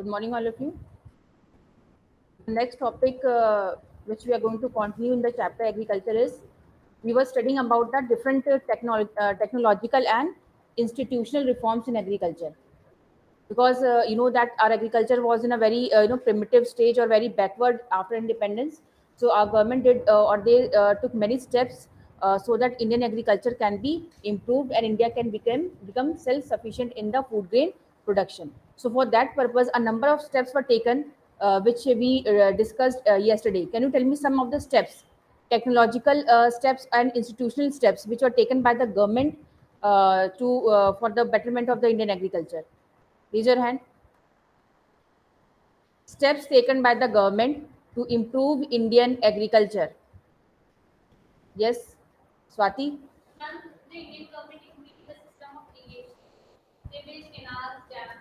Good morning, all of you. The next topic, which we are going to continue in the chapter agriculture, is we were studying about the different technological and institutional reforms in agriculture. Because you know that our agriculture was in a very primitive stage or very backward after independence. So our government did or they took many steps so that Indian agriculture can be improved and India can become self sufficient in the food grain production. So for that purpose, a number of steps were taken, which we discussed yesterday. Can you tell me some of the steps, technological steps and institutional steps which were taken by the government to for the betterment of the Indian agriculture? Raise your hand. Steps taken by the government to improve Indian agriculture. Yes, Swati. Ma'am, the Indian government improved the system of irrigation. They built canals, dams.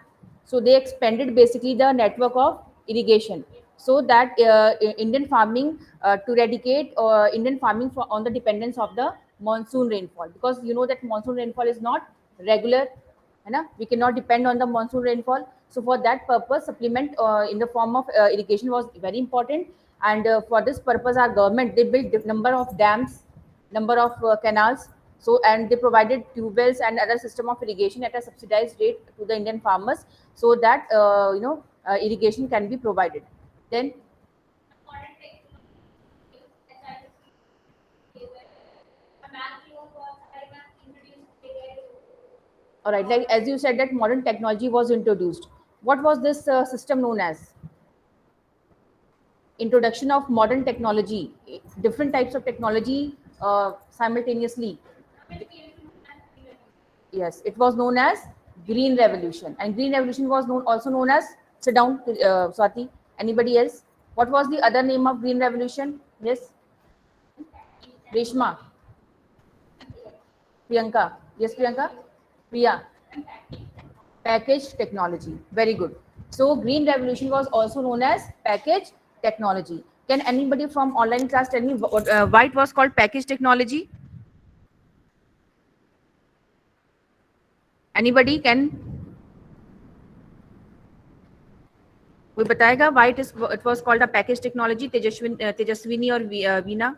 So they expanded basically the network of irrigation Yes. so that Indian farming to eradicate Indian farming on the dependence of the monsoon rainfall, because you know that monsoon rainfall is not regular, है ना? We cannot depend on the monsoon rainfall. So for that purpose, supplement in the form of irrigation was very important. And for this purpose, our government they built number of dams, number of canals. So and they provided tube wells and other system of irrigation at a subsidized rate to the Indian farmers, so that irrigation can be provided. Then, Modern technology, a math loan was introduced AI. all right, like as you said that modern technology was introduced. What was this system known as? Introduction of modern technology, different types of technology simultaneously. Yes, it was known as Green Revolution, and Green Revolution was also known as. Sit down, Swati. Anybody else? What was the other name of Green Revolution? Yes, Reshma, Priyanka. Yes, Priyanka. Priya. Package technology. Very good. So Green Revolution was also known as package technology. Can anybody from online class tell me why it was called package technology? Anybody can? कोई बताएगा why it was called a package technology? Tejaswini और Veena.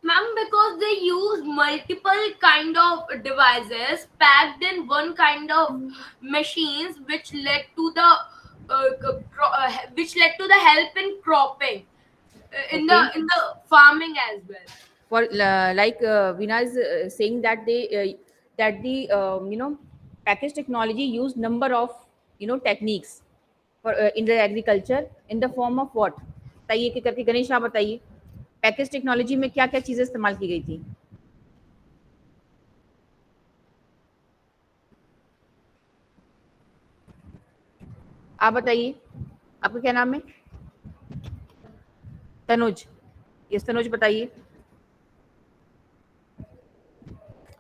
Ma'am, because they use multiple kind of devices packed in one kind of machines, which led to the help in cropping, in Okay. the farming as well. For like Veena is saying that they that the package technology used number of techniques for in the agriculture in the form of what? बताइए कि करके गणेश आप बताइए package technology में क्या क्या चीजें इस्तेमाल की गई थी? आप बताइए, आपका क्या नाम है? तनुज. यस तनुज बताइए.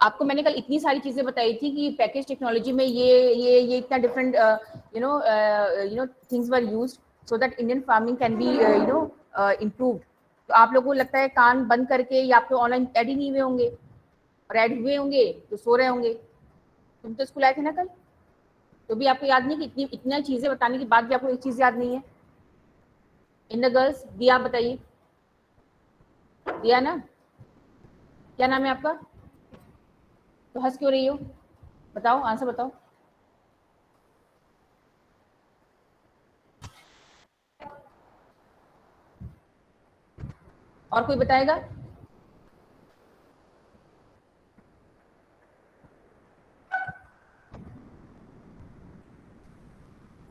आपको मैंने कल इतनी सारी चीजें बताई थी कि पैकेज टेक्नोलॉजी में ये इतना different things were used so that Indian farming can be improved. तो आप लोगों को लगता है कान बंद करके या आप तो ऑनलाइन ऐड ही नहीं हुए होंगे, और ऐड हुए होंगे तो सो रहे होंगे. तुम तो स्कूल आए थे ना कल, तो भी आपको याद नहीं कि इतना चीजें बताने के बाद भी आपको एक चीज याद नहीं है? इन द गर्ल्स, दिया आप बताइए. दिया ना, क्या नाम है आपका? तो हंस क्यों रही हो? बताओ, आंसर बताओ. और कोई बताएगा?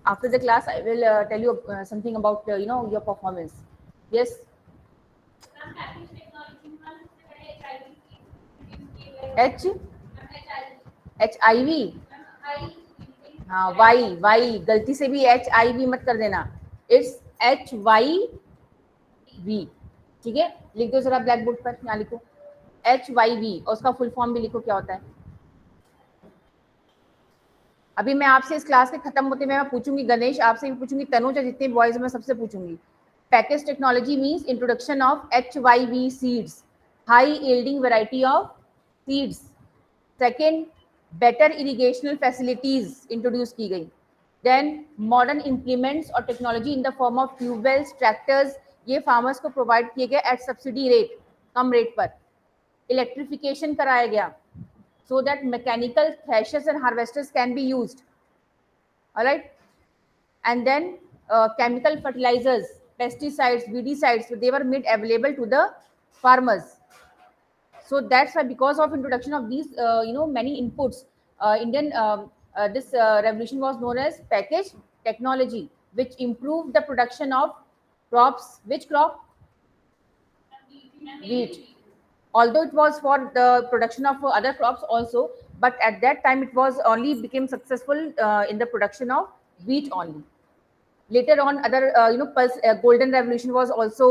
After the class, I will tell you something about your performance. Yes. Ma'am, package technology, ma'am, इससे पहले H HIV. HIV. हाँ Y गलती से भी HIV मत कर देना. It's HIV. ठीक है, लिख दो जरा ब्लैक बोर्ड पर. यहाँ लिखो HIV और उसका फुल फॉर्म भी लिखो क्या होता है. अभी मैं आपसे इस क्लास के खत्म होते में मैं पूछूंगी, गणेश आपसे भी पूछूंगी, तनुज और जितने बॉयज मैं सबसे पूछूंगी. Package technology means introduction of HIV seeds, high yielding variety of seeds. Second, better irrigational facilities introduce की गई, देन मॉडर्न इम्प्लीमेंट्स और technology in the form of tube wells, tractors, ये फार्मर्स को प्रोवाइड किए गए एट सब्सिडी रेट, कम rate पर। Electrification कराया गया so that mechanical threshers and harvesters can be used, all right, and then chemical fertilizers, pesticides, weedicides, they were made available to the farmers. So that's why, because of introduction of these many inputs, Indian this revolution was known as package technology, which improved the production of crops. Which crop? Wheat. Although it was for the production of other crops also, but at that time it was only became successful in the production of wheat only. Later on, other golden revolution was also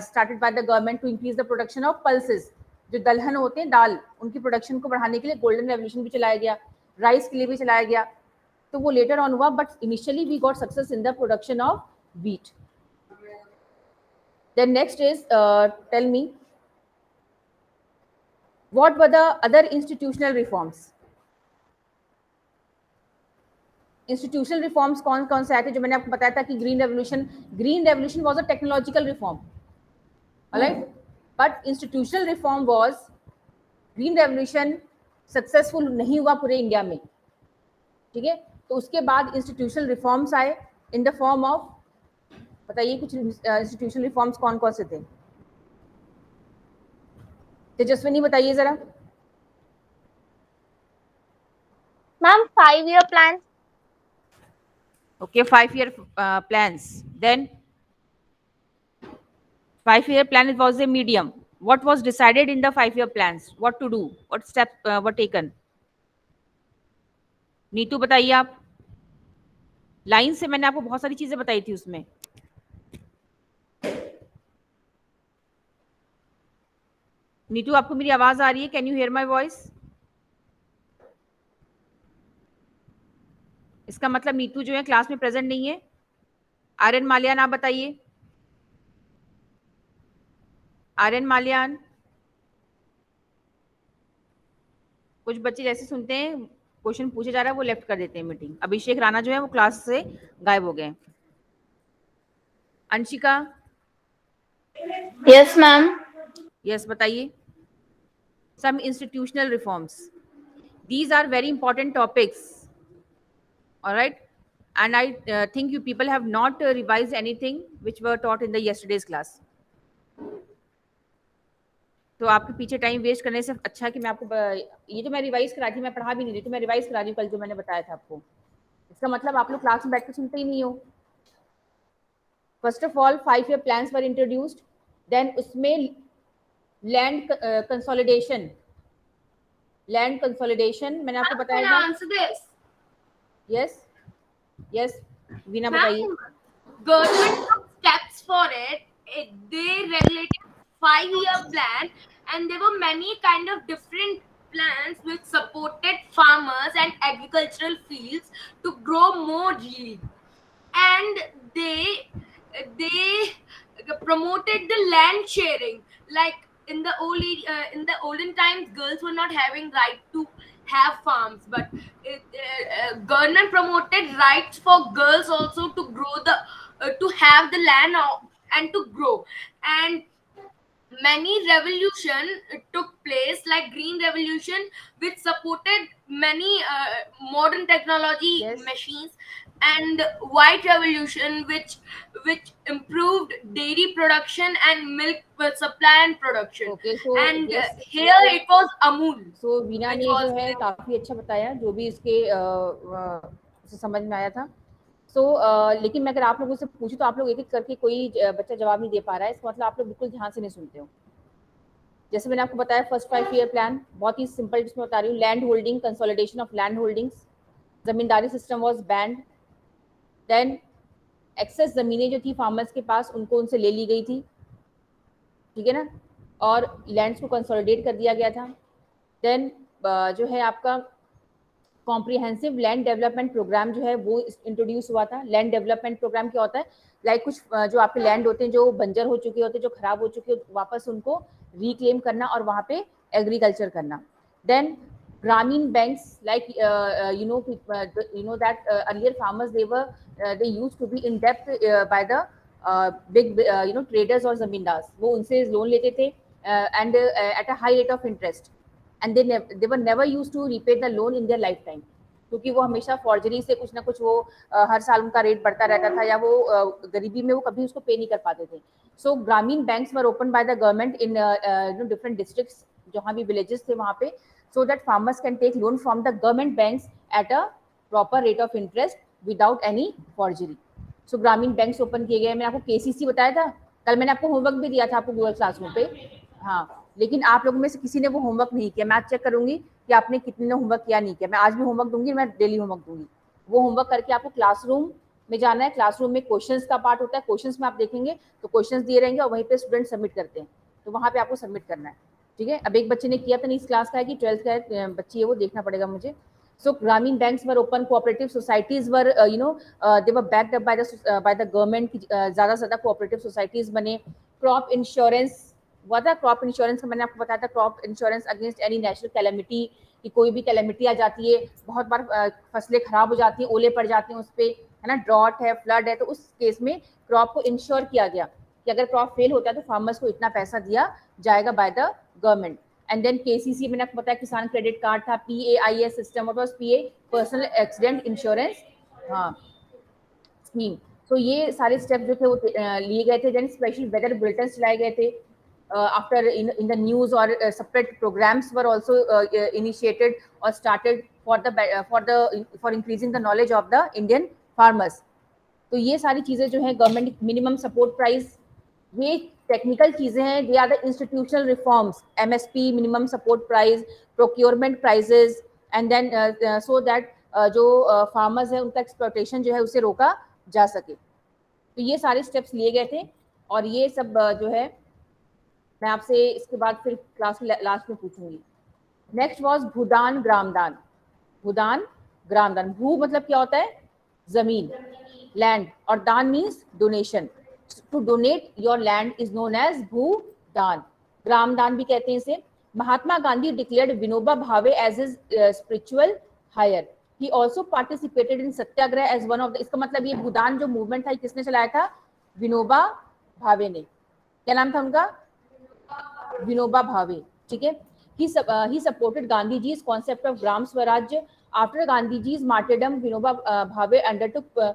started by the government to increase the production of pulses. जो दलहन होते हैं दाल, उनकी production को बढ़ाने के लिए golden revolution भी चलाया गया, राइस के लिए भी चलाया गया, तो वो लेटर ऑन हुआ, but initially we got success in the production of wheat. Then next is, tell me, what were the other institutional reforms? Institutional reforms कौन कौन से आए थे? जो मैंने आपको बताया था कि green revolution was a technological reform, alright, but institutional reform was, green revolution successful नहीं हुआ पूरे इंडिया में, ठीक है, तो उसके बाद इंस्टीट्यूशनल रिफॉर्म्स आए इन द फॉर्म ऑफ, बताइए कुछ इंस्टीट्यूशनल रिफॉर्म्स कौन कौन से थे? तेजस्विनी बताइए जरा। Ma'am 5-year plan. Okay, 5-year plans. Then 5-year plan, it was a medium. What was decided in the 5-year plans? What to do? What steps were taken? Neetu बताइए आप। लाइन से मैंने आपको बहुत सारी चीजें बताई थी उसमें। नीतू, आपको मेरी आवाज आ रही है? Can you here my voice? इसका मतलब नीतू जो है क्लास में प्रेजेंट नहीं है। आर्यन माल्यान, आप बताइए। आर्यन माल्यान, कुछ बच्चे जैसे सुनते हैं क्वेश्चन पूछे जा रहा है वो लेफ्ट कर देते हैं मीटिंग। अभिषेक राणा जो है वो क्लास से गायब हो गए। अंशिका। Yes ma'am. यस, बताइए। Some institutional reforms, these are very important topics, all right, and I think you people have not revised anything which were taught in the yesterday's class. तो आपके पीछे टाइम वेस्ट करने से अच्छा कि मैं आपको ये जो मैं रिवाइज करा थी, मैं पढ़ा भी नहीं रही थी, मैं रिवाइज करा रही हूँ कल जो मैंने बताया था आपको। इसका मतलब आप लोग क्लास में बैठ के सुनते ही नहीं हो। First of all 5-year plans were introduced, then उसमें लैंड कंसोलिडेशन, मैंने आपको बताया था। Answer this. यस वीना बताइए। Government took steps for it. They regulated 5-year plan, and there were many kind of different plans which supported farmers and agricultural fields to grow more yield. And they promoted the land sharing. Like in the olden times, girls were not having right to have farms, but government promoted rights for girls also to grow to have the land and to grow. And many revolution took place, like green revolution, which supported many modern technology machines, and white revolution, which improved dairy production and milk supply and production. Okay, so and here it was Amul. So Veena ने जो है काफी अच्छा बताया, जो भी इसके समझ में आया था। लेकिन मैं अगर आप लोगों से पूछूं तो आप लोग एक एक करके कोई बच्चा जवाब नहीं दे पा रहा है, इसका मतलब आप लोग बिल्कुल ध्यान से नहीं सुनते हो। जैसे मैंने आपको बताया, फर्स्ट 5-year प्लान बहुत ही सिंपल जिसमें बता रही हूँ। Land holding, consolidation of land holdings, zamindari system was banned, then excess ज़मीनें जो थी फार्मर्स के पास उनको उनसे ले ली गई थी, ठीक है ना, और लैंड्स को कंसोलिडेट कर दिया गया था। देन जो है आपका कॉम्प्रिहेंसिव लैंड डेवलपमेंट प्रोग्राम जो है वो इंट्रोड्यूस हुआ था। लैंड डेवलपमेंट प्रोग्राम क्या होता है? लाइक कुछ जो आपके लैंड होते हैं जो बंजर हो चुके होते हैं, जो खराब हो चुके, वापस उनको रिक्लेम करना और वहाँ पे एग्रीकल्चर करना। Then Grameen banks, like you know that earlier farmers they used to be in debt by the big traders or zamindars. वो उनसे लोन लेते थे and at a high rate of interest, and they were never used to repay the loan in their lifetime, क्योंकि वो हमेशा forgery से कुछ ना कुछ वो हर साल उनका रेट बढ़ता रहता था, या वो गरीबी में वो कभी उसको पे नहीं कर पाते थे. सो ग्रामीण banks were open by the government in different districts, जहाँ भी विलेजेस थे वहाँ पे, so that farmers can take loan from the government banks at a proper rate of interest without any forgery. So ग्रामीण बैंक्स ओपन किए गए. मैंने आपको केसीसी बताया था कल, मैंने आपको होमवर्क भी दिया था आपको गूगल क्लासरूम पे. हाँ, लेकिन आप लोगों में से किसी ने वो होमवर्क नहीं किया. मैं आज चेक करूंगी कि आपने कितने ने होमवर्क किया नहीं किया. मैं आज भी होमवर्क दूंगी, मैं डेली होमवर्क दूंगी. वो होमवर्क करके आपको क्लासरूम में जाना है. क्लासरूम में क्वेश्चंस का पार्ट होता है. क्वेश्चंस में आप देखेंगे तो क्वेश्चंस दिए रहेंगे और वहीं पे स्टूडेंट सबमिट करते हैं, तो वहाँ पे आपको सबमिट करना है. ठीक है. अब एक बच्चे ने किया था नहीं, इस क्लास का है कि 12th का है बच्ची है, वो देखना पड़ेगा मुझे. So Grameen banks were open, cooperative societies were they were backed up by the government. ज़्यादा से ज़्यादा cooperative societies बने. Crop insurance हुआ था. क्रॉप इंश्योरेंस का मैंने आपको बताया था, crop insurance against any natural calamity, कि कोई भी कैलेमिटी आ जाती है, बहुत बार फसलें खराब हो जाती हैं, ओले पड़ जाते हैं उस पर, है ना, ड्रॉट है, फ्लड है, तो उस केस में क्रॉप को इंश्योर किया गया कि अगर क्रॉप फेल होता है तो फार्मर्स को इतना पैसा दिया जाएगा by the government. And then KCC मैंने आपको बताया, किसान क्रेडिट कार्ड था. PAIS system, what was PA, personal accident insurance scheme. तो ये सारे स्टेप जो थे वो लिए गए थे. देन स्पेशल वेदर बुलेटिन चलाए गए थे. आफ्टर इन द न्यूज और separate programmes were also initiated और started for increasing the knowledge of the Indian farmers. तो ये सारी चीजें जो है गवर्नमेंट मिनिमम सपोर्ट प्राइस, ये टेक्निकल चीजें हैं. They are the institutional reforms, MSP, minimum support price, procurement prices, and then so that जो फार्मर्स है उनका एक्सप्लॉयटेशन जो है उसे रोका जा सके. तो ये सारे स्टेप्स लिए गए थे. और ये सब जो है मैं आपसे इसके बाद फिर क्लास लास्ट में पूछूंगी. नेक्स्ट वाज भूदान ग्रामदान. भूदान ग्रामदान, भू मतलब क्या होता है, जमीन, लैंड, और दान means donation. To donate your land is known as Bhoodan. Gramdan भी कहते हैं इसे. Mahatma Gandhi declared Vinoba Bhave as his spiritual heir. He also participated in satyagraha as one of the. इसका मतलब ये भूदान जो मूवमेंट था किसने चलाया था, विनोबा भावे ने. क्या नाम था उनका, विनोबा भावे. ठीक है. he supported Gandhi ji's concept of gram swaraj. After Gandhi ji's martyrdom, Vinoba Bhave undertook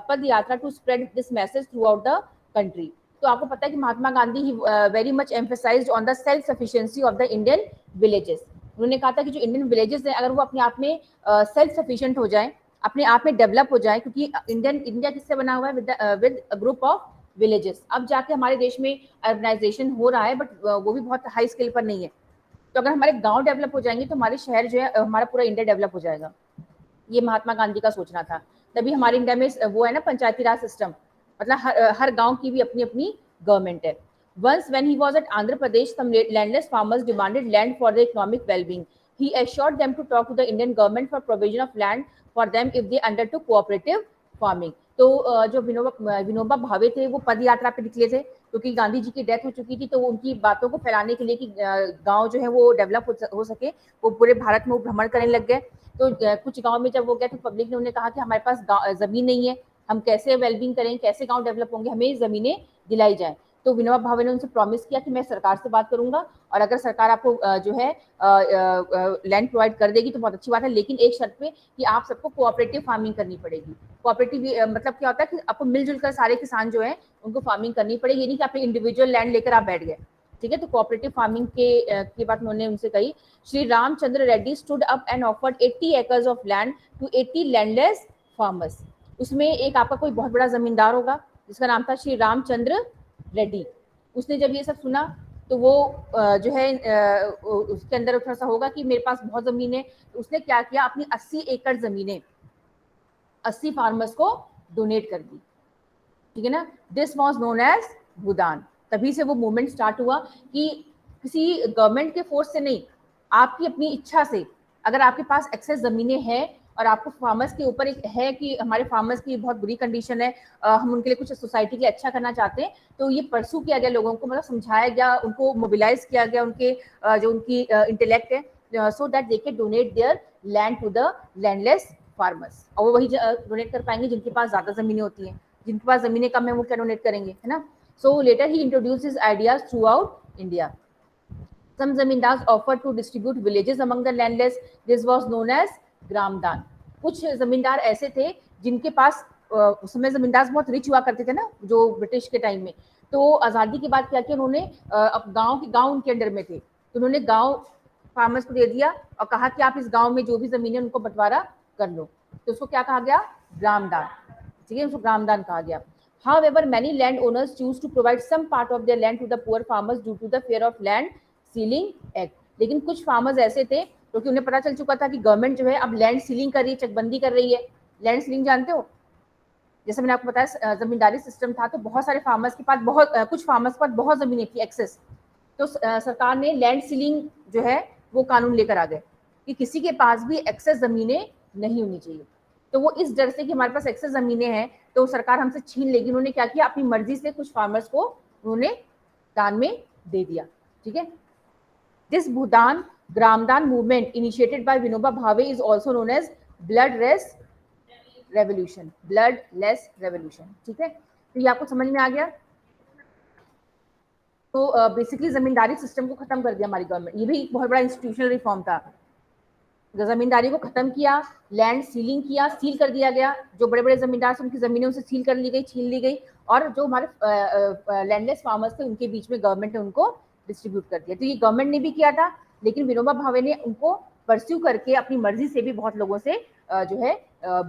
pad yatra to spread this message throughout the country. तो आपको पता है कि Mahatma Gandhi he very much emphasised on the self sufficiency of the Indian villages. उन्होंने कहा था कि जो इंडियन विलेजेस हैं अगर वो अपने आप में सेल्फ सफिशिएंट हो जाएं, अपने आप में डेवलप हो जाए, क्योंकि इंडिया किससे बना हुआ है, with a group of villages. अब जाके हमारे देश में अर्बनाइजेशन हो रहा है, बट वो भी बहुत हाई स्केल पर नहीं है. तो अगर हमारे गांव डेवलप हो जाएंगे तो हमारे शहर जो है, हमारा पूरा इंडिया डेवलप हो जाएगा. ये महात्मा गांधी का सोचना था. तभी हमारे इंडिया में वो है ना पंचायती राज सिस्टम, मतलब हर गांव की भी अपनी अपनी गवर्नमेंट है. Once when he was at Andhra Pradesh, some landless farmers demanded land for their economic well-being. He assured them to talk to the Indian government for provision of land for them if they undertook cooperative farming. तो जो विनोबा भावे थे वो पद यात्रा पे निकले थे, क्योंकि गांधी जी की डेथ हो चुकी थी. तो उनकी बातों को फैलाने के लिए कि गांव जो है वो डेवलप हो सके, वो पूरे भारत में वो भ्रमण करने लग गए. तो कुछ गांव में जब वो गए तो पब्लिक ने उन्हें कहा कि हमारे पास जमीन नहीं है, हम कैसे वेलबींग करें, कैसे गांव डेवलप होंगे, हमें ज़मीनें दिलाई जाए. तो विनोबा भावे ने उनसे प्रॉमिस किया कि मैं सरकार से बात करूंगा, और अगर सरकार आपको जो है लैंड प्रोवाइड कर देगी तो बहुत अच्छी बात है, लेकिन एक शर्त पे कि आप सबको कोऑपरेटिव फार्मिंग करनी पड़ेगी. कोऑपरेटिव मतलब क्या होता है कि आपको मिलजुल कर सारे किसान जो है उनको फार्मिंग करनी पड़ेगी. ये नहीं कि आपने इंडिविजुअल लैंड लेकर आप बैठ गए. ठीक है. तो कोऑपरेटिव फार्मिंग की बात उन्होंने उनसे कही. Shri Ramachandra Reddy stood up and offered 80 acres of land to 80 landless farmers. उसमें एक आपका कोई बहुत बड़ा जमींदार होगा जिसका नाम था श्री रामचंद्र रेड्डी. उसने जब ये सब सुना तो वो जो है उसके अंदर थोड़ा सा होगा कि मेरे पास बहुत जमीन है. उसने क्या किया, अपनी 80 एकड़ जमीनें 80 फार्मर्स को डोनेट कर दी. ठीक है ना. दिस वाज नोन एज भूदान. तभी से वो मूवमेंट स्टार्ट हुआ कि किसी गवर्नमेंट के फोर्स से नहीं, आपकी अपनी इच्छा से, अगर आपके पास एक्सेस जमीनें हैं और आपको फार्मर्स के ऊपर एक है कि हमारे फार्मर्स की बहुत बुरी कंडीशन है, हम उनके लिए कुछ सोसाइटी के लिए अच्छा करना चाहते हैं, तो ये परसू किया गया लोगों को, मतलब समझाया गया, उनको मोबिलाइज किया गया, उनके जो उनकी इंटेलेक्ट है so that they can donate their land to the landless farmers. और वो वही डोनेट कर पाएंगे जिनके पास ज़्यादा ज़मीनें होती हैं, जिनके पास ज़मीनें कम है वो क्या डोनेट करेंगे, है ना. So later he introduced his ideas throughout India. Some zamindars offered to distribute villages among the landless. This was known as ग्रामदान. कुछ जमींदार ऐसे थे जिनके पास उस समय जमींदार बहुत रिच हुआ करते थे ना, जो ब्रिटिश के टाइम में. तो आज़ादी के बाद क्या किया उन्होंने, अब गांव उनके अंडर में थे, तो उन्होंने गांव फार्मर्स को दे दिया और कहा कि आप इस गांव में जो भी जमीनें उनको बंटवारा कर लो. तो उसको क्या कहा गया, ग्रामदान. ठीक है, उसको ग्रामदान कहा गया. However, many landowners choose to provide some part of their land to the poor farmers due to the fear of land ceiling act. लेकिन कुछ फार्मर्स ऐसे थे क्योंकि उन्हें पता चल चुका था कि गवर्नमेंट जो है अब लैंड सीलिंग कर रही है, चकबंदी कर रही है. लैंड सीलिंग जानते हो, जैसे मैंने आपको बताया जमींदारी सिस्टम था, तो बहुत सारे फार्मर्स के पास कुछ फार्मर्स के पास बहुत जमीनें थी एक्सेस. तो सरकार ने लैंड सीलिंग जो है वो कानून लेकर आ गए कि किसी के पास भी एक्सेस जमीनें नहीं होनी चाहिए. तो वो इस डर से कि हमारे पास एक्सेस जमीनें हैं तो सरकार हमसे छीन लेगी, उन्होंने क्या किया, अपनी मर्जी से कुछ फार्मर्स को उन्होंने दान में दे दिया. ठीक है. This Bhudan Gramdan movement initiated by Vinoba Bhave is also known as bloodless revolution. Bloodless revolution. ठीक है, तो ये आपको समझ में आ गया. तो बेसिकली जमींदारी सिस्टम को खत्म कर दिया हमारी गवर्नमेंट. ये भी एक बहुत बड़ा इंस्टीट्यूशनल रिफॉर्म था. जमींदारी को खत्म किया, लैंड सीलिंग किया, सील कर दिया गया. जो बड़े बड़े जमींदार थे उनकी जमीनें उनसे सील कर ली गई, छीन ली गई, और जो हमारे लैंडलेस फार्मर्स थे उनके बीच में गवर्नमेंट ने उनको डिस्ट्रीब्यूट कर दिया. तो ये गवर्नमेंट ने भी किया था, लेकिन विनोबा भावे ने उनको परस्यू करके अपनी मर्जी से भी बहुत लोगों से जो है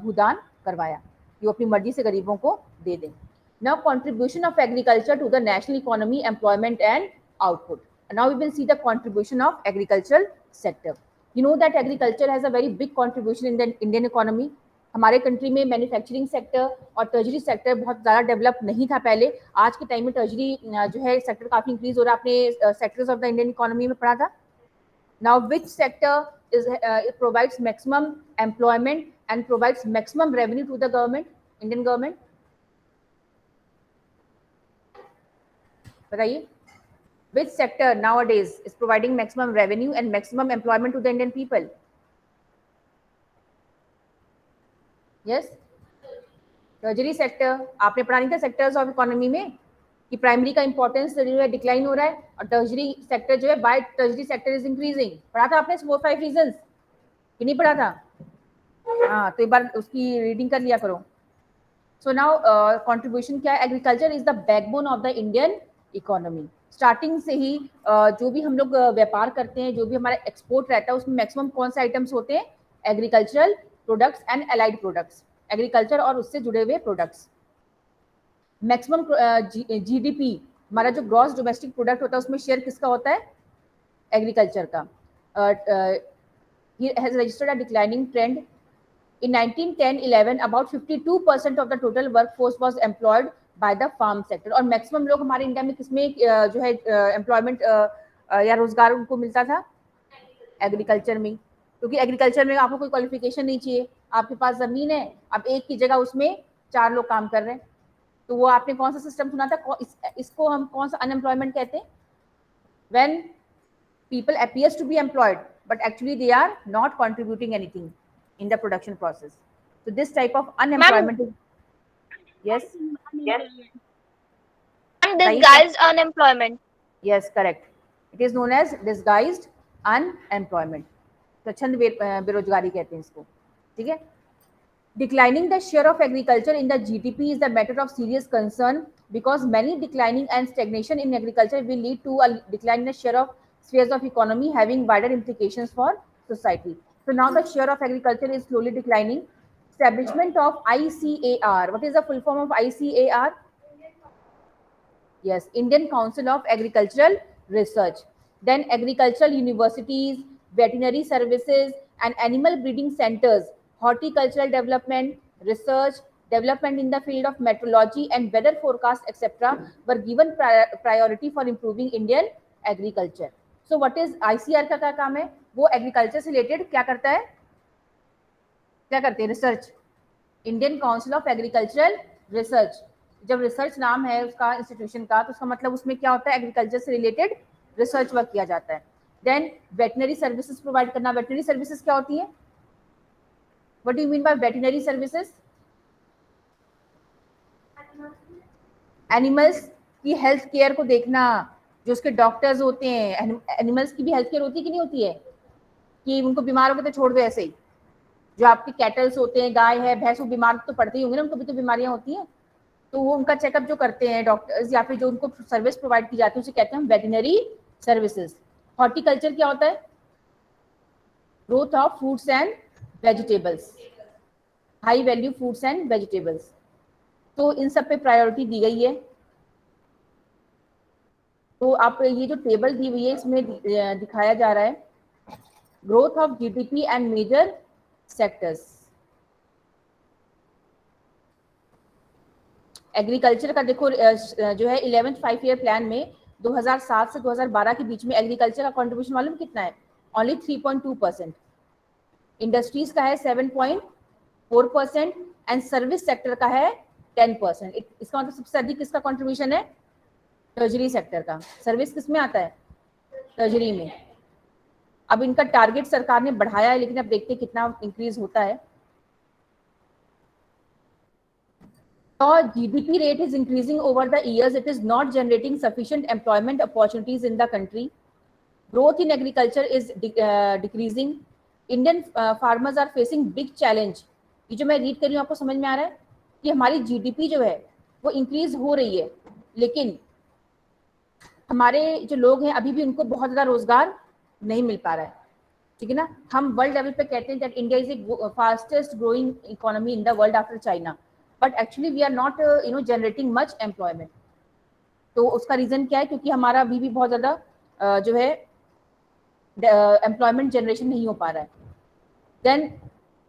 भूदान करवाया कि वो अपनी मर्जी से गरीबों को दे दें. Now contribution of agriculture to the national economy, employment and output. Now we will see the contribution of agricultural sector. You know that agriculture has a very big contribution in the Indian economy. हमारे country में manufacturing sector और टर्जरी sector बहुत ज़्यादा develop नहीं था पहले. आज के टाइम में टर्जरी जो है सेक्टर काफ़ी इंक्रीज हो रहा है. आपने sectors of the Indian economy में पढ़ा था. Now which sector is provides maximum employment and provides maximum revenue to the government, Indian government? बताइए. Which sector nowadays is providing maximum revenue and maximum employment to the Indian people? Yes, टर्जरी sector. आपने पढ़ा नहीं था sectors of economy में कि primary का importance जो है डिक्लाइन हो रहा है और टर्जरी सेक्टर जो है by tertiary sector is increasing. पढ़ा था आपने 4-5 रीजंस कि नहीं पढ़ा था? हाँ, तो एक बार उसकी रीडिंग कर लिया करो. सो नाउ कंट्रीब्यूशन क्या है? Agriculture is the backbone of the Indian economy. Starting से ही जो भी हम लोग व्यापार करते हैं, जो भी हमारा एक्सपोर्ट रहता है, उसमें मैक्सिमम कौन से आइटम्स होते हैं? Agricultural products and allied products. Agriculture और उससे जुड़े हुए प्रोडक्ट्स. मैक्सिमम जीडीपी, हमारा जो ग्रॉस डोमेस्टिक प्रोडक्ट होता है, उसमें शेयर किसका होता है? एग्रीकल्चर का. He has registered a declining trend. In 1910-11, about 52% of the total workforce was employed by the farm sector. और मैक्सिमम लोग हमारे इंडिया में किसमें जो है एम्प्लॉयमेंट या रोजगार उनको मिलता था? एग्रीकल्चर में. क्योंकि एग्रीकल्चर में आपको कोई क्वालिफिकेशन नहीं चाहिए, आपके पास जमीन है, अब एक की जगह उसमें 4 लोग काम कर रहे हैं. तो वो आपने कौन सा सिस्टम सुना था? इसको हम कौन सा अनएम्प्लॉयमेंट कहते हैं? When people appears to be employed but actually they are not contributing anything in the production process. So this type of unemployment is, yes, And disguised unemployment. yes, correct. It is known as disguised unemployment. स्वच्छंद बेरोजगारी कहते हैं इसको. ठीक है. Declining the share of agriculture in the GDP is a matter of serious concern because many declining and stagnation in agriculture will lead to a decline in the share of spheres of economy having wider implications for society. So now the share of agriculture is slowly declining. Establishment of ICAR. What is the full form of ICAR? Yes, Indian Council of Agricultural Research. Then agricultural universities, veterinary services and animal breeding centers, horticultural development, research, development in the field of meteorology and weather forecast, etc. were given priority for improving Indian agriculture. So what is ICAR का क्या काम है? वो agriculture से related क्या करता है? क्या करते हैं? Research. Indian council of agricultural research. जब रिसर्च नाम है उसका इंस्टीट्यूशन का, तो उसका मतलब उसमें क्या होता है? एग्रीकल्चर से रिलेटेड रिसर्च वर्क किया जाता है. देन वेटनरी सर्विसेज प्रोवाइड करना. वेटनरी सर्विसेज क्या होती है? What do you mean by veterinary services? Animals की हेल्थ केयर को देखना, जो उसके डॉक्टर्स होते हैं. एनिमल्स की भी हेल्थ केयर होती है कि नहीं होती है, कि उनको बीमार हो गए तो छोड़ दो ऐसे ही? जो आपके कैटल्स होते हैं, गाय है, भैंस, वो बीमार तो पड़ते ही होंगे ना, उनको भी तो बीमारियां होती हैं. तो वो उनका चेकअप जो करते हैं डॉक्टर्स, या फिर जो उनको सर्विस प्रोवाइड की जाती है, उसे कहते हैं हम वेटनरी सर्विसेज. हॉर्टिकल्चर क्या होता है? Growth of fruits and vegetables, high value fruits and vegetables. तो इन सब पे प्रायोरिटी दी गई है. तो आप ये जो टेबल दी हुई है इसमें दिखाया जा रहा है growth of GDP and major sectors. Agriculture का देखो जो है 11th 5 ईयर प्लान में 2007 से 2012 के बीच में एग्रीकल्चर का कंट्रीब्यूशन मालूम कितना है? ओनली 3.2%. इंडस्ट्रीज का है 7.4% एंड सर्विस सेक्टर का है 10%. इसका मतलब सबसे अधिक किसका कंट्रीब्यूशन है? ट्रेजरी सेक्टर का. सर्विस किस में आता है? ट्रेजरी में. अब इनका टारगेट सरकार ने बढ़ाया है, लेकिन अब देखते हैं कितना इंक्रीज होता है. और GDP rate is increasing over the years. It is not generating sufficient employment opportunities in the country. Growth in agriculture is decreasing. Indian farmers are facing big challenge. ये जो मैं रीड कर रही हूँ आपको समझ में आ रहा है कि हमारी GDP जो है वो इंक्रीज हो रही है, लेकिन हमारे जो लोग हैं अभी भी उनको बहुत ज़्यादा रोजगार नहीं मिल पा रहा है. ठीक है ना. हम वर्ल्ड लेवल पे कहते हैं that India is a fastest growing economy in the world after China, but actually we are not generating much employment. तो उसका रीजन क्या है? क्योंकि हमारा अभी भी बहुत ज़्यादा जो है एम्प्लॉयमेंट जनरेशन नहीं हो पा रहा है. Then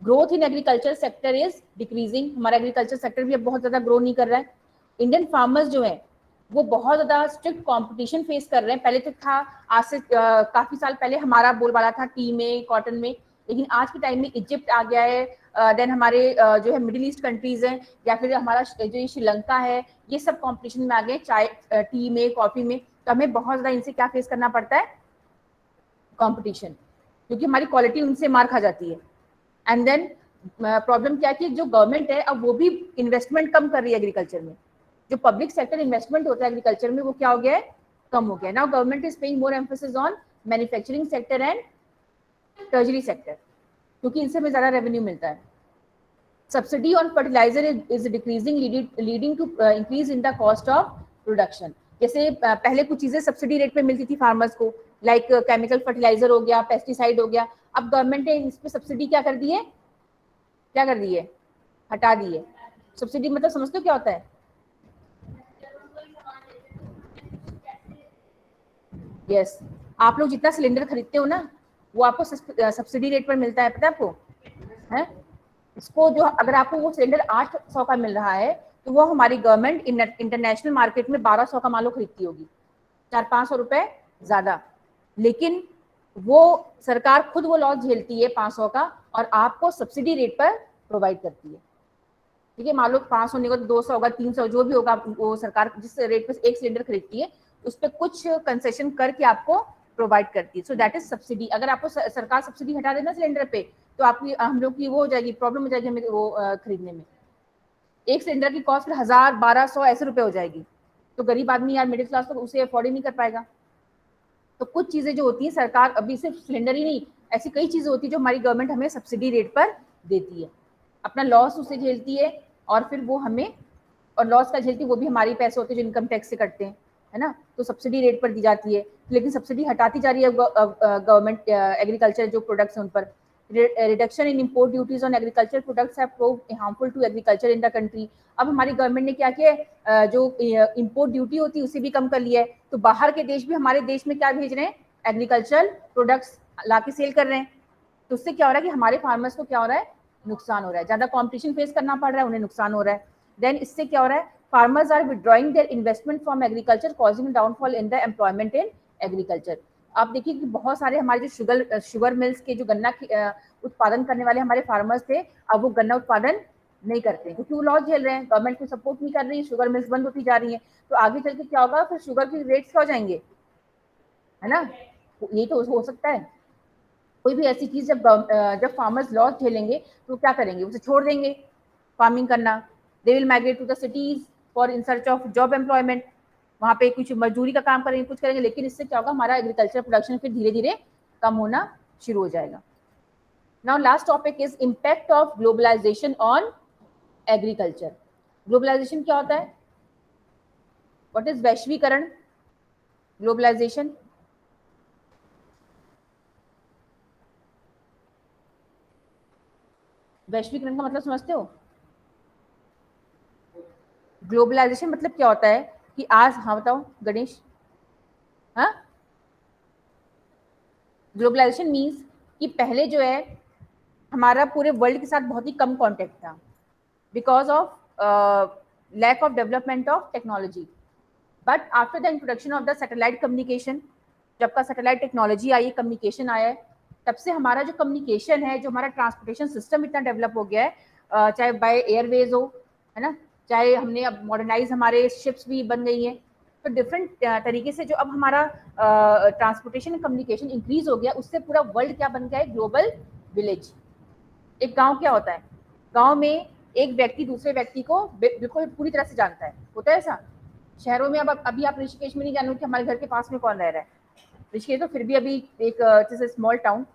growth in agriculture sector is decreasing. हमारा एग्रीकल्चर सेक्टर भी अब बहुत ज़्यादा ग्रो नहीं कर रहा है. इंडियन फार्मर्स जो है वो बहुत ज़्यादा स्ट्रिक्ट कंपटीशन फेस कर रहे हैं. पहले तो था, आज से काफ़ी साल पहले हमारा बोलबाला था टी में, कॉटन में, लेकिन आज के टाइम में इजिप्ट आ गया है. देन हमारे जो है मिडिल ईस्ट कंट्रीज हैं, या फिर हमारा जो श्रीलंका है, ये सब कंपटीशन में आ गए चाय, टी में, कॉफ़ी में. तो हमें बहुत ज़्यादा इनसे क्या फेस करना पड़ता है? कंपटीशन, क्योंकि हमारी क्वालिटी उनसे मार खा जाती है. एंड देन प्रॉब्लम क्या है कि जो गवर्नमेंट है अब वो भी इन्वेस्टमेंट कम कर रही है एग्रीकल्चर में. जो पब्लिक सेक्टर इन्वेस्टमेंट होता है एग्रीकल्चर में वो क्या हो गया है? कम हो गया. Now government is paying more emphasis on manufacturing sector and treasury sector, क्योंकि इनसे हमें ज़्यादा रेवेन्यू मिलता है. Subsidy on fertiliser is decreasing, leading to increase in the cost of production. जैसे पहले कुछ चीज़ें सब्सिडी रेट पे मिलती थी फार्मर्स को, लाइक केमिकल फर्टिलाइजर हो गया, पेस्टिसाइड हो गया. अब गवर्नमेंट ने इस पर सब्सिडी क्या कर दी है? क्या कर दी है? हटा दी है. सब्सिडी मतलब समझते हो क्या होता है? यस, आप लोग जितना सिलेंडर खरीदते हो ना वो आपको सब्सिडी रेट पर मिलता है, पता है आपको? है इसको जो अगर आपको वो सिलेंडर 800 का मिल रहा है तो वो हमारी गवर्नमेंट इंटरनेशनल मार्केट में 1200 का मान लो खरीदती होगी, 400-500 रुपए ज्यादा. लेकिन वो सरकार खुद वो लॉस झेलती है 500 का और आपको सब्सिडी रेट पर प्रोवाइड करती है. ठीक है, मान लो 500 नहीं होगा तो 200 होगा, 300 जो भी होगा, वो सरकार जिस रेट पर एक सिलेंडर खरीदती है उस पर कुछ कंसेशन करके आपको प्रोवाइड करती है. So that is subsidy. अगर आपको सरकार सब्सिडी हटा देना सिलेंडर पे तो आपकी हम लोग की वो हो जाएगी, प्रॉब्लम हो जाएगी हमें वो खरीदने में. एक सिलेंडर की कॉस्ट 1000-1200 ऐसे रुपए हो जाएगी. तो गरीब आदमी यार, मिडिल क्लास, तो उसे अफोर्ड ही नहीं कर पाएगा. तो कुछ चीजें जो होती हैं सरकार, अभी सिर्फ सिलेंडर ही नहीं, ऐसी कई चीजें होती है जो हमारी गवर्नमेंट हमें सब्सिडी रेट पर देती है. अपना लॉस उसे झेलती है और फिर वो हमें, और लॉस का झेलती है वो भी हमारी पैसे होते हैं जो इनकम टैक्स से कटते हैं, है ना. तो सब्सिडी रेट पर दी जाती है, लेकिन सब्सिडी हटाती जा रही है गवर्नमेंट एग्रीकल्चर जो प्रोडक्ट्स हैं उन पर. Reduction in import duties on agriculture products have proved harmful to agriculture in the country. अब हमारी गवर्नमेंट ने क्या किया, जो इम्पोर्ट ड्यूटी होती है उसे भी कम कर लिया है. तो बाहर के देश भी हमारे देश में क्या भेज रहे हैं? एग्रीकल्चर प्रोडक्ट्स ला के सेल कर रहे हैं. तो उससे क्या हो रहा है कि हमारे फार्मर्स को क्या हो रहा है? नुकसान हो रहा है. ज्यादा कॉम्पिटिशन फेस करना पड़ रहा है, उन्हें नुकसान हो रहा है. देन इससे क्या हो रहा है? Farmers are withdrawing their investment from agriculture, causing downfall in the employment in agriculture. आप देखिए कि बहुत सारे हमारे जो शुगर मिल्स के जो गन्ना उत्पादन करने वाले हमारे फार्मर्स थे, अब वो गन्ना उत्पादन नहीं करते क्योंकि वो लॉस झेल रहे हैं, गवर्नमेंट को सपोर्ट नहीं कर रही है, शुगर मिल्स बंद होती जा रही है. तो आगे चल के क्या होगा? फिर शुगर के रेट्स क्या हो जाएंगे, है ना. यही तो हो सकता है। कोई भी ऐसी चीज जब फार्मर्स लॉस झेलेंगे तो क्या करेंगे, उसे छोड़ देंगे फार्मिंग करना। They will migrate to the cities for in search of job employment, वहाँ पे कुछ मजदूरी का काम करेंगे, कुछ करेंगे, लेकिन इससे क्या होगा, हमारा एग्रीकल्चर प्रोडक्शन फिर धीरे धीरे कम होना शुरू हो जाएगा। Now last topic is impact of globalisation on agriculture. Globalisation क्या होता है? व्हाट इज वैश्वीकरण, ग्लोबलाइजेशन? वैश्वीकरण का मतलब समझते हो? ग्लोबलाइजेशन मतलब क्या होता है कि आज, हाँ बताओ गणेश, हाँ, ग्लोबलाइजेशन मीन्स कि पहले जो है हमारा पूरे वर्ल्ड के साथ बहुत ही कम कांटेक्ट था because of lack of development of technology. But after the introduction of the satellite communication, जब का सैटेलाइट टेक्नोलॉजी आई है, कम्युनिकेशन आया है, तब से हमारा जो कम्युनिकेशन है, जो हमारा ट्रांसपोर्टेशन सिस्टम इतना डेवलप हो गया है, चाहे बाय एयरवेज हो, है ना, चाहे हमने अब मॉडर्नाइज हमारे शिप्स भी बन गई हैं, तो डिफरेंट तरीके से जो अब हमारा ट्रांसपोर्टेशन कम्युनिकेशन इंक्रीज हो गया, उससे पूरा वर्ल्ड क्या बन गया है, ग्लोबल विलेज। एक गांव क्या होता है? गांव में एक व्यक्ति दूसरे व्यक्ति को बिल्कुल पूरी तरह से जानता है, होता है ऐसा? शहरों में अब अभी आप ऋषिकेश में नहीं जानोगे कि हमारे घर के पास में कौन रह रहा है। ऋषिकेश तो फिर भी अभी एक जैसे स्मॉल टाउन,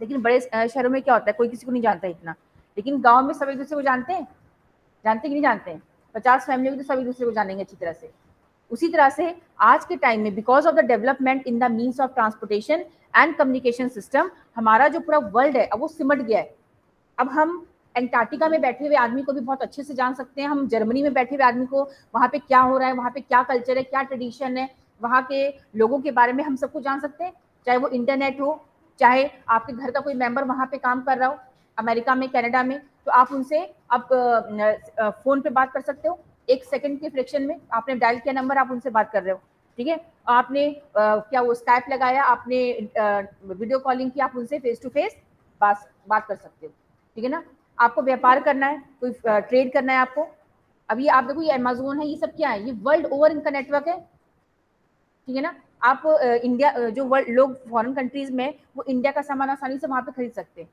लेकिन बड़े शहरों में क्या होता है, कोई किसी को नहीं जानता इतना, लेकिन गांव में सब एक दूसरे को जानते हैं। जानते कि नहीं जानते हैं? 50 फैमिली होगी तो सब एक दूसरे को जानेंगे अच्छी तरह से। उसी तरह से आज के टाइम में because of the development in the means of transportation and communication system, हमारा जो पूरा वर्ल्ड है अब वो सिमट गया है। अब हम एंटार्क्टिका में बैठे हुए आदमी को भी बहुत अच्छे से जान सकते हैं, हम जर्मनी में बैठे हुए आदमी को वहाँ पे क्या हो रहा है, वहाँ पे क्या कल्चर है, क्या ट्रेडिशन है, वहाँ के लोगों के बारे में हम सब कुछ जान सकते हैं। चाहे वो इंटरनेट हो, चाहे आपके घर का कोई मेंबर वहाँ पे काम कर रहा हो अमेरिका में, कनाडा में, तो आप उनसे अब फोन पे बात कर सकते हो। 1 सेकंड के फ्रैक्शन में आपने डायल किया नंबर, आप उनसे बात कर रहे हो, ठीक है। आपने क्या वो स्काइप लगाया, आपने वीडियो कॉलिंग की, आप उनसे फेस टू फेस बात कर सकते हो, ठीक है ना। आपको व्यापार करना है, कोई ट्रेड करना है आपको, अभी आप देखो ये अमेज़न है, ये सब क्या है, ये वर्ल्ड ओवर इनका नेटवर्क है, ठीक है ना। आप इंडिया जो वर्ल्ड लोग फॉरेन कंट्रीज में, वो इंडिया का सामान आसानी से वहां पे खरीद सकते हैं।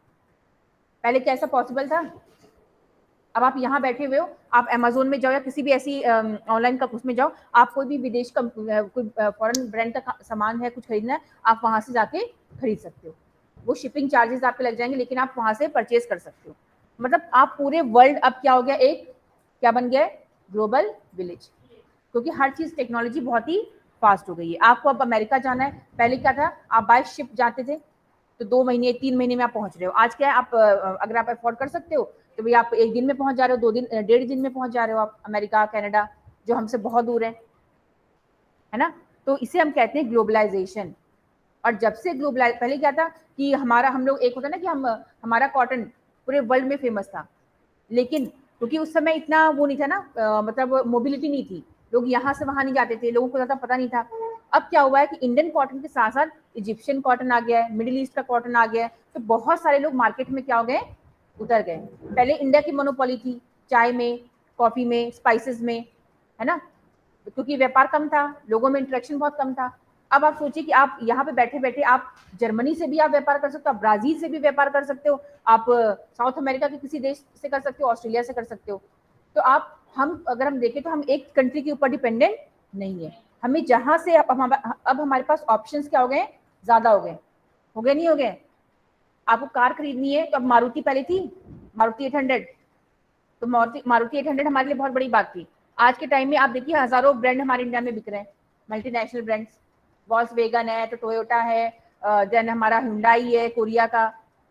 पहले क्या ऐसा पॉसिबल था? अब आप यहाँ बैठे हुए हो, आप अमेज़न में जाओ या किसी भी ऐसी ऑनलाइन का उसमें जाओ, आप कोई भी विदेश का कोई फॉरेन ब्रांड का सामान है, कुछ खरीदना है, आप वहां से जाके खरीद सकते हो। वो शिपिंग चार्जेस आपके लग जाएंगे, लेकिन आप वहां से परचेज कर सकते हो। मतलब आप पूरे वर्ल्ड अब क्या हो गया, एक क्या बन गया है, ग्लोबल विलेज, क्योंकि हर चीज टेक्नोलॉजी बहुत ही फास्ट हो गई है। आपको अब अमेरिका जाना है, पहले क्या था, आप बाय शिप जाते थे तो 2 महीने 3 महीने में आप पहुंच रहे हो। आज क्या है, आप अगर आप अफोर्ड कर सकते हो तो भाई आप 1 दिन में पहुंच जा रहे हो, 2 दिन 1.5 दिन में पहुंच जा रहे हो आप अमेरिका, कनाडा, जो हमसे बहुत दूर है ना। तो इसे हम कहते हैं ग्लोबलाइजेशन। और जब से ग्लोबलाइज, पहले क्या था कि हमारा, हम लोग एक होता ना कि हमारा कॉटन पूरे वर्ल्ड में फेमस था, लेकिन क्योंकि उस समय इतना वो नहीं था ना, मतलब मोबिलिटी नहीं थी, लोग यहाँ से वहां नहीं जाते थे, लोगों को ज़्यादा पता नहीं था। अब क्या हुआ है कि इंडियन कॉटन के साथ साथ इजिप्शियन कॉटन आ गया है, मिडिल ईस्ट का कॉटन आ गया है, तो बहुत सारे लोग मार्केट में क्या हो गए, उतर गए। पहले इंडिया की मोनोपोली थी चाय में, कॉफी में, स्पाइसेस में, है ना, क्योंकि व्यापार कम था, लोगों में इंटरेक्शन बहुत कम था। अब आप सोचिए कि आप यहाँ पे बैठे बैठे आप जर्मनी से भी आप व्यापार कर सकते हो, आप ब्राजील से भी व्यापार कर सकते हो, आप साउथ अमेरिका के किसी देश से कर सकते हो, ऑस्ट्रेलिया से कर सकते हो। तो आप, हम अगर हम देखें तो हम एक कंट्री के ऊपर डिपेंडेंट नहीं है, हमें जहां से अब हमारे पास ऑप्शंस क्या हो गए, ज्यादा हो गए नहीं हो गए। आपको कार खरीदनी है तो अब मारुति पहले थी, मारुति 800, तो मारुति 800 हमारे लिए बहुत बड़ी बात थी। आज के टाइम में आप देखिए हजारों ब्रांड हमारे इंडिया में बिक रहे हैं, मल्टीनेशनल ब्रांड्स, वॉल्क्सवैगन है, तो टोयोटा है, देन हमारा हुंडई है कोरिया का,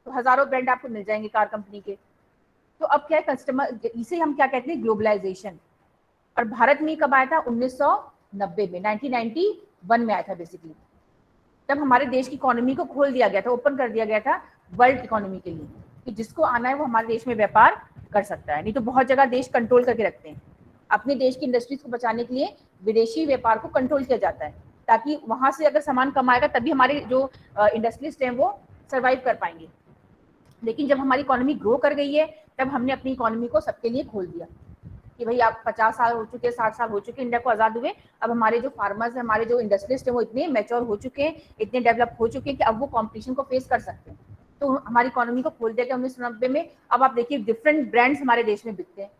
तो हजारों ब्रांड आपको मिल जाएंगे कार कंपनी के। तो अब क्या है, कस्टमर, इसे हम क्या कहते हैं, ग्लोबलाइजेशन। और भारत में कब आया था, 1990 में, 1991 में आया था बेसिकली। तब हमारे देश की इकोनॉमी को खोल दिया गया था, ओपन कर दिया गया था वर्ल्ड इकोनॉमी के लिए, कि जिसको आना है वो हमारे देश में व्यापार कर सकता है। नहीं तो बहुत जगह देश कंट्रोल करके रखते हैं, अपने देश की इंडस्ट्रीज को बचाने के लिए विदेशी व्यापार को कंट्रोल किया जाता है, ताकि वहां से अगर सामान कम आएगा तभी हमारे जो इंडस्ट्रीज हैं वो सर्वाइव कर पाएंगे। लेकिन जब हमारी इकोनॉमी ग्रो कर गई है, तब हमने अपनी इकोनॉमी को सबके लिए खोल दिया। कि भाई आप 50 साल हो चुके, 60 साल हो चुके इंडिया को आज़ाद हुए, अब हमारे जो फार्मर्स हैं, हमारे जो इंडस्ट्रियलिस्ट हैं, वो इतने मैच्योर हो चुके हैं, इतने डेवलप हो चुके हैं कि अब वो कॉम्पिटिशन को फेस कर सकते हैं। तो हमारी इकोनॉमी को खोल दिया गया 1990 में। अब आप देखिए डिफरेंट ब्रांड्स हमारे देश में बिकते हैं।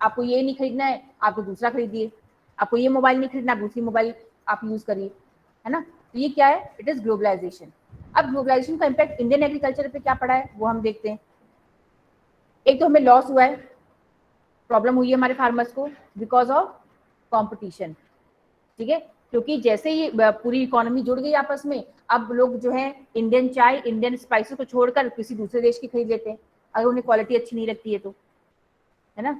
आपको ये नहीं खरीदना है, आपको दूसरा खरीदिए, आपको ये मोबाइल नहीं खरीदना, आप दूसरी मोबाइल आप यूज करिए, है ना। तो ये क्या है, इट इज ग्लोबलाइजेशन। अब ग्लोबलाइजेशन का इम्पैक्ट इंडियन एग्रीकल्चर पे क्या पड़ा है वो हम देखते हैं। एक तो हमें लॉस हुआ है, प्रॉब्लम हुई है हमारे फार्मर्स को बिकॉज ऑफ कंपटीशन, ठीक है, क्योंकि जैसे ही पूरी इकोनॉमी जुड़ गई आपस में, अब लोग जो है इंडियन चाय, इंडियन स्पाइसेस को छोड़कर किसी दूसरे देश की खरीद लेते हैं, अगर उन्हें क्वालिटी अच्छी नहीं लगती है तो, है ना।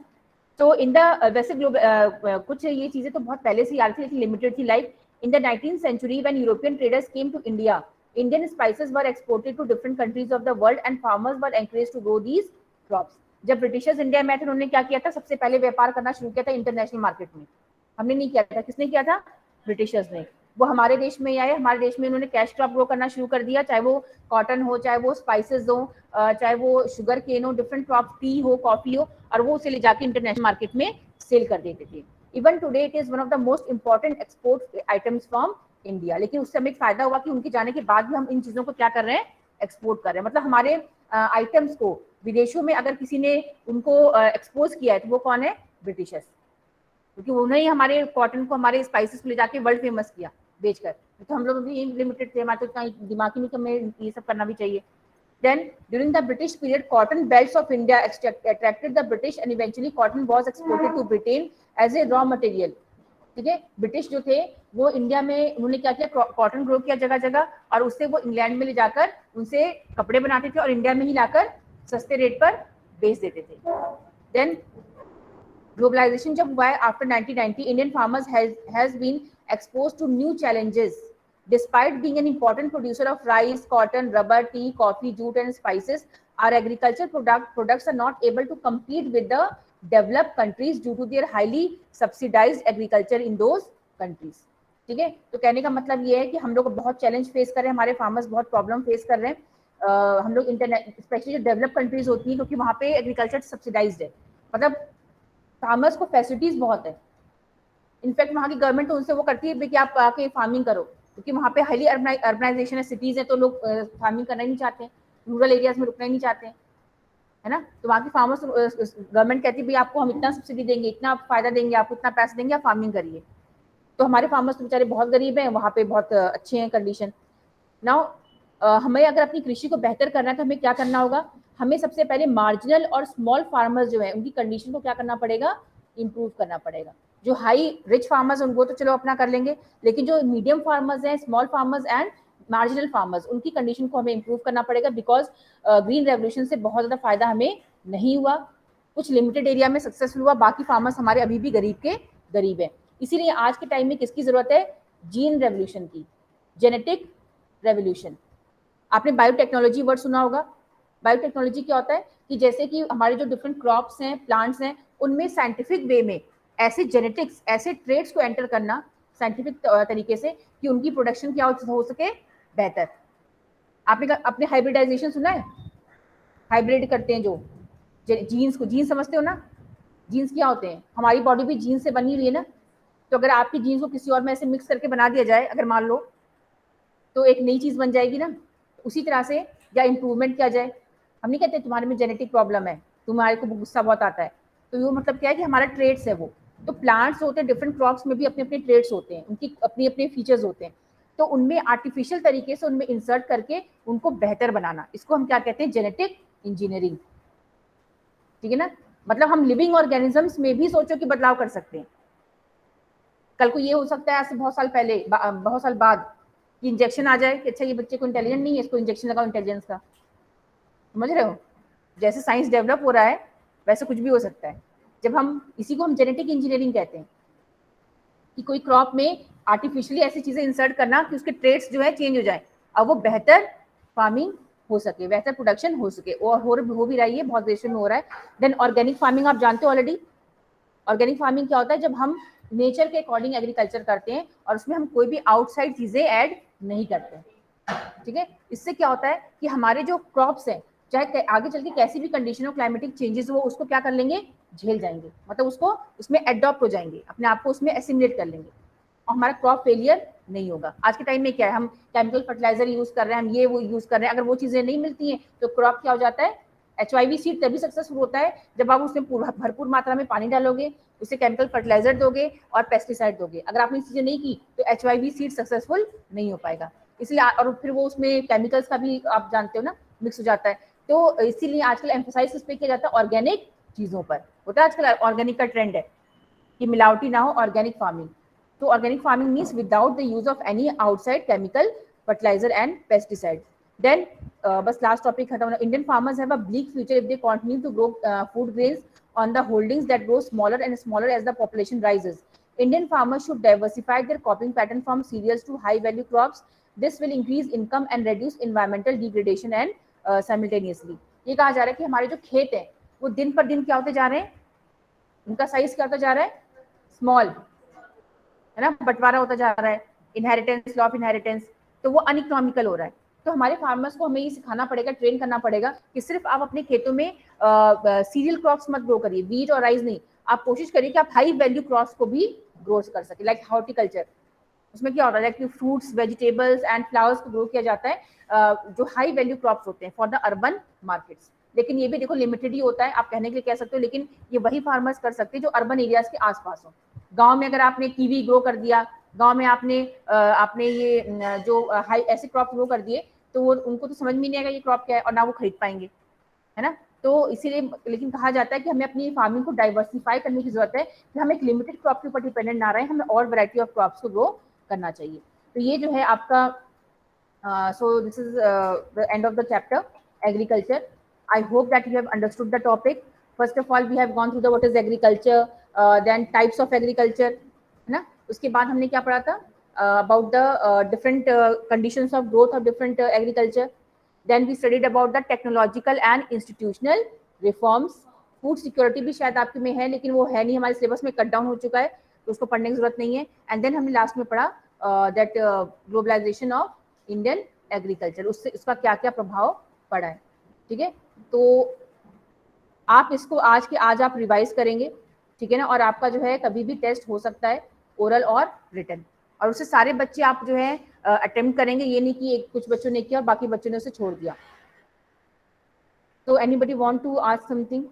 तो इन द वैसे कुछ ये चीजें तो बहुत पहले से ही आ रही थी, लेकिन लिमिटेड थी। Like in the 19th century when European traders came to India, Indian spices were exported to different countries of the world and farmers were encouraged to grow these crops. जब ब्रिटिशर्स इंडिया में आए थे, उन्होंने क्या किया था, सबसे पहले व्यापार करना शुरू किया था इंटरनेशनल मार्केट में। हमने नहीं किया था, किसने किया था, ब्रिटिशर्स ने। वो हमारे देश में आए, हमारे देश में उन्होंने कैश क्रॉप ग्रो करना शुरू कर दिया, चाहे वो कॉटन हो, चाहे वो स्पाइसेस हो, चाहे वो शुगर केन हो, डिफरेंट क्रॉप, टी हो, कॉफी हो, और वो उसे ले जाके इंटरनेशनल मार्केट में सेल कर देते थे। Even today it is one of the most important export items from India. लेकिन उससे हमें एक फायदा हुआ कि उनके जाने के बाद भी हम इन चीजों को क्या कर रहे हैं, एक्सपोर्ट कर रहे हैं। मतलब हमारे आइटम्स को विदेशों में अगर किसी ने उनको एक्सपोज किया है तो वो कौन है, ब्रिटिशर्स, क्योंकि उन्होंने ही हमारे कॉटन को, हमारे स्पाइसेस को ले जाके वर्ल्ड फेमस किया बेचकर। तो हम लोग भी लिमिटेड थे, हमारे तो इतना दिमाग ही नहीं कि हमें ये सब करना भी चाहिए। Then during the British period, cotton belts of India attracted the British and eventually cotton was exported to Britain as a raw material. ठीक है, ब्रिटिश जो थे वो इंडिया में उन्होंने क्या किया, कॉटन ग्रो किया जगह जगह, और उससे वो इंग्लैंड में ले जाकर उनसे कपड़े बनाते थे और इंडिया में ही लाकर सस्ते रेट पर बेच देते थे। देन ग्लोबलाइजेशन जब हुआ है after 1990, Indian farmers has been exposed to new challenges. Despite being an important producer of rice, cotton, rubber, tea, coffee, jute and spices, our agricultural products are not able to compete with the developed countries due to their highly subsidized agriculture in those countries. ठीक है, तो कहने का मतलब ये है कि हम लोग बहुत चैलेंज फेस कर रहे हैं, हमारे फार्मर्स बहुत प्रॉब्लम फेस कर रहे हैं। हम लोग इंटरनेट, स्पेशली जो डेवलप कंट्रीज होती हैं, क्योंकि वहाँ पे एग्रीकल्चर सब्सिडाइज्ड है, मतलब फार्मर्स को फैसिलिटीज बहुत है। इनफैक्ट वहाँ की गवर्नमेंट तो उनसे वो करती है कि आप आके फार्मिंग करो, क्योंकि वहाँ पे हाईली अर्बनाइजेशन है, सिटीज है, तो लोग फार्मिंग करना ही नहीं चाहते हैं, रूरल एरियाज में रुकना ही नहीं चाहते हैं, है ना। तो वहाँ की फार्मर्स, गवर्नमेंट कहती है भाई आपको हम इतना सब्सिडी देंगे, इतना फायदा देंगे, आपको इतना पैसा देंगे, आप फार्मिंग करिए। तो हमारे फार्मर्स तो बेचारे बहुत गरीब हैं, वहाँ पे बहुत अच्छे हैं कंडीशन। नाउ हमें अगर अपनी कृषि को बेहतर करना है तो हमें क्या करना होगा, हमें सबसे पहले मार्जिनल और स्मॉल फार्मर्स जो है उनकी कंडीशन को क्या करना पड़ेगा, इम्प्रूव करना पड़ेगा। जो हाई रिच फार्मर्स उनको तो चलो अपना कर लेंगे, लेकिन जो मीडियम फार्मर्स हैं, small farmers and marginal farmers, उनकी कंडीशन को हमें इम्प्रूव करना पड़ेगा। बिकॉज ग्रीन रेवोल्यूशन से बहुत ज़्यादा फायदा हमें नहीं हुआ, कुछ लिमिटेड एरिया में सक्सेसफुल हुआ, बाकी फार्मर्स हमारे अभी भी गरीब के गरीब हैं। इसीलिए आज के टाइम में किसकी ज़रूरत है, जीन रेवोल्यूशन की, जेनेटिक रेवोल्यूशन। आपने बायोटेक्नोलॉजी वर्ड सुना होगा। बायोटेक्नोलॉजी क्या होता है कि जैसे कि हमारे जो डिफरेंट क्रॉप्स हैं, प्लांट्स हैं, उनमें साइंटिफिक वे में ऐसे जेनेटिक्स, ऐसे ट्रेड्स को एंटर करना साइंटिफिक तरीके से कि उनकी प्रोडक्शन क्या हो सके बेहतर। आपने हाइब्रिडाइजेशन सुना है, हाइब्रिड करते हैं जो जीन्स को, जीन्स समझते हो ना, जीन्स क्या होते हैं, हमारी बॉडी भी जीन्स से बनी हुई है ना। तो अगर आपकी जीन्स को किसी और में ऐसे मिक्स करके बना दिया जाए, अगर मान लो, तो एक नई चीज़ बन जाएगी ना। उसी तरह से या इम्प्रूवमेंट किया जाए। हम नहीं कहते तुम्हारे में जेनेटिक प्रॉब्लम है, तुम्हारे को गुस्सा बहुत आता है, तो वो मतलब क्या है कि हमारा ट्रेड्स है वो। तो प्लांट्स होते हैं, डिफरेंट क्रॉप्स में भी अपने अपने ट्रेड्स होते हैं, उनकी अपने अपने फीचर्स होते हैं। तो उनमें आर्टिफिशियल तरीके से उनमें इंसर्ट करके उनको बेहतर बनाना, इसको हम क्या कहते हैं, जेनेटिक इंजीनियरिंग। ठीक है ना, मतलब हम लिविंग ऑर्गेनिजम्स में भी सोचो कि बदलाव कर सकते हैं। कल को ये हो सकता है आज से बहुत साल पहले, बहुत साल बाद, कि इंजेक्शन आ जाए कि अच्छा ये बच्चे को इंटेलिजेंट नहीं है, इसको इंजेक्शन लगाओ इंटेलिजेंस का। समझ रहे हो, जैसे साइंस डेवलप हो रहा है वैसे कुछ भी हो सकता है। जब हम इसी को हम जेनेटिक इंजीनियरिंग कहते हैं, कि कोई क्रॉप में आर्टिफिशियली ऐसी चीजें इंसर्ट करना कि उसके ट्रेड्स जो है चेंज हो जाए, अब वो बेहतर फार्मिंग हो सके, बेहतर प्रोडक्शन हो सके, और हो भी रही है, बहुत देशों में हो रहा है। देन ऑर्गेनिक फार्मिंग आप जानते हो ऑलरेडी। ऑर्गेनिक फार्मिंग क्या होता है, जब हम नेचर के अकॉर्डिंग एग्रीकल्चर करते हैं और उसमें हम कोई भी आउटसाइड चीजें ऐड नहीं करते। ठीक है, इससे क्या होता है कि हमारे जो क्रॉप्स हैं, चाहे आगे चल के कैसी भी कंडीशन हो, क्लाइमेटिक चेंजेस हो, उसको क्या कर लेंगे, झेल जाएंगे, मतलब उसको उसमें एडॉप्ट हो जाएंगे, अपने आप को उसमें एसिमिलेट कर लेंगे और हमारा क्रॉप फेलियर नहीं होगा। आज के टाइम में क्या है, हम केमिकल फर्टिलाइजर यूज कर रहे हैं, हम ये वो यूज कर रहे हैं, अगर वो चीजें नहीं मिलती हैं तो क्रॉप क्या हो जाता है, HYV सीड तभी सक्सेसफुल होता है जब आप उसमें भरपूर मात्रा में पानी डालोगे, उसे केमिकल फर्टिलाइजर दोगे और पेस्टिसाइड दोगे। अगर आपने चीजें नहीं की तो HYV सीड सक्सेसफुल नहीं हो पाएगा। इसलिए और फिर वो उसमें केमिकल्स का भी आप जानते हो ना मिक्स हो जाता है, तो इसीलिए आजकल एम्फोसाइज किस पे किया जाता है, ऑर्गेनिक चीजों पर होता है। आजकल ऑर्गेनिक का ट्रेंड है कि मिलावटी ना हो, ऑर्गेनिक फार्मिंग। तो organic farming means without the use of any outside chemical fertiliser and pesticide. Then बस लास्ट टॉपिक खत्म होना। Indian farmers have a bleak future if they continue to grow food grains on the holdings that grow smaller and smaller as the population rises. Indian farmers should diversify their cropping pattern from cereals to high value crops. This will increase income and reduce environmental degradation and simultaneously. ये कहा जा रहा है कि हमारे जो खेत हैं वो दिन पर दिन क्या होते जा रहे हैं, उनका साइज क्या होता जा रहा है, स्मॉल है ना, बंटवारा होता जा रहा है, इनहेरिटेंस, लॉ ऑफ इनहेरिटेंस, तो वो अनइकोनॉमिकल हो रहा है। तो हमारे फार्मर्स को हमें ये सिखाना पड़ेगा, ट्रेन करना पड़ेगा कि सिर्फ आप अपने खेतों में सीरियल क्रॉप्स मत ग्रो करिए, वीट और राइस नहीं, आप कोशिश करिए कि आप हाई वैल्यू क्रॉप्स को भी ग्रो कर सके, लाइक हॉर्टिकल्चर। उसमें क्या होता है कि फ्रूट्स, वेजिटेबल्स एंड फ्लावर्स को ग्रो किया जाता है, जो हाई वैल्यू क्रॉप्स होते हैं फॉर द अर्बन मार्केट्स। लेकिन ये भी देखो लिमिटेड ही होता है, आप कहने के लिए कह सकते हो, लेकिन ये वही फार्मर्स कर सकते हैं जो अर्बन एरियाज के आसपास हो। गांव में अगर आपने कीवी ग्रो कर दिया, गांव में आपने ये जो हाई ऐसे क्रॉप ग्रो कर दिए, तो वो उनको तो समझ में नहीं आएगा ये क्रॉप क्या है और ना वो खरीद पाएंगे, है ना। तो इसीलिए लेकिन कहा जाता है कि हमें अपनी फार्मिंग को डाइवर्सिफाई करने की जरूरत है, कि हम एक लिमिटेड क्रॉप के ऊपर डिपेंडेंट ना रहे, हमें और वैरायटी ऑफ क्रॉप्स को ग्रो करना चाहिए। तो ये जो है आपका so this is the end of the chapter agriculture. I hope that you have understood the topic. First of all we have gone through the what is agriculture, then types of agriculture, है ना। उसके बाद हमने क्या पढ़ा था, about the different conditions of growth of different agriculture. Then we studied about the technological and institutional reforms. Food security भी शायद आपके में है, लेकिन वो है नहीं, हमारे सिलेबस में कट डाउन हो चुका है, तो उसको पढ़ने की जरूरत नहीं है। एंड देन हमने लास्ट में पढ़ा that globalisation of Indian agriculture, उससे उसका क्या क्या प्रभाव पड़ा है, ठीक है। तो आप इसको आज आप रिवाइज करेंगे, ठीक है ना, और आपका जो है कभी भी टेस्ट हो सकता है, ओरल और रिटन, और उससे सारे बच्चे आप जो है अटेम्प्ट करेंगे, ये नहीं कि कुछ बच्चों ने किया और बाकी बच्चों ने उसे छोड़ दिया। तो anybody want to ask something?